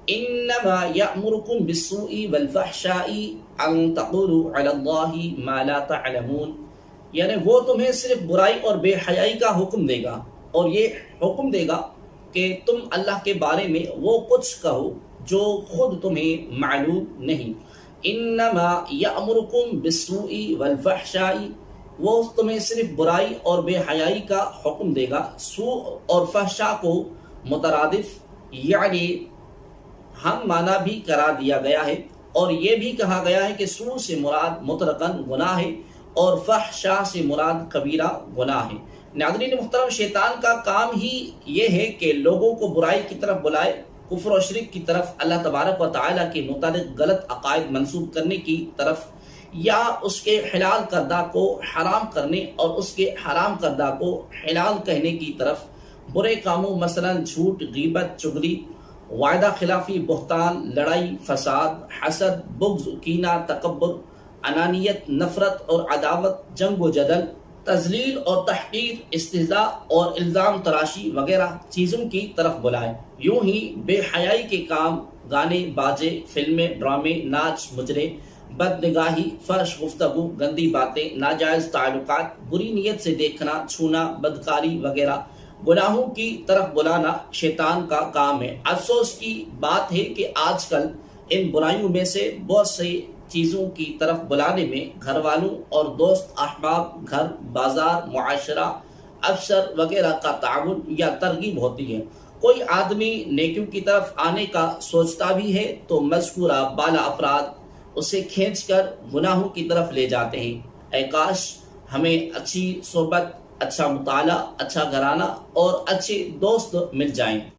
انما یأمرکم بالسوء والفحشاء ان تقولوا علی اللہ ما لا تعلمون، یعنی وہ تمہیں صرف برائی اور بے حیائی کا حکم دے گا، اور یہ حکم دے گا کہ تم اللہ کے بارے میں وہ کچھ کہو جو خود تمہیں معلوم نہیں۔ انما یأمرکم بالسوء والفحشاء، وہ تمہیں صرف برائی اور بے حیائی کا حکم دے گا۔ سوء اور فحشا کو مترادف یعنی ہم معنی بھی قرار دیا گیا ہے، اور یہ بھی کہا گیا ہے کہ سوء سے مراد مطلقاً گناہ ہے اور فحشا سے مراد کبیرہ گناہ ہے۔ ناظرین محترم، شیطان کا کام ہی یہ ہے کہ لوگوں کو برائی کی طرف بلائے، کفر و شرک کی طرف، اللہ تبارک و تعالیٰ کے متعلق غلط عقائد منسوب کرنے کی طرف، یا اس کے حلال کردہ کو حرام کرنے اور اس کے حرام کردہ کو حلال کہنے کی طرف، برے کاموں مثلا جھوٹ، غیبت، چغلی، وعدہ خلافی، بہتان، لڑائی، فساد، حسد، بغض، کینہ، تکبر، انانیت، نفرت اور عداوت، جنگ و جدل، تذلیل اور تحقیر، استہزاء اور الزام تراشی وغیرہ چیزوں کی طرف بلائے۔ یوں ہی بے حیائی کے کام، گانے باجے، فلمیں، ڈرامے، ناچ مجرے، بد نگاہی، فحش گفتگو، گندی باتیں، ناجائز تعلقات، بری نیت سے دیکھنا، چھونا، بدکاری وغیرہ گناہوں کی طرف بلانا شیطان کا کام ہے۔ افسوس کی بات ہے کہ آج کل ان برائیوں میں سے بہت سی چیزوں کی طرف بلانے میں گھر والوں اور دوست احباب، گھر، بازار، معاشرہ، افسر وغیرہ کا تعاون یا ترغیب ہوتی ہے۔ کوئی آدمی نیکیوں کی طرف آنے کا سوچتا بھی ہے تو مذکورہ بالا افراد اسے کھینچ کر گناہوں کی طرف لے جاتے ہیں۔ اے کاش ہمیں اچھی صحبت، اچھا مطالعہ، اچھا گھرانہ اور اچھے دوست مل جائیں۔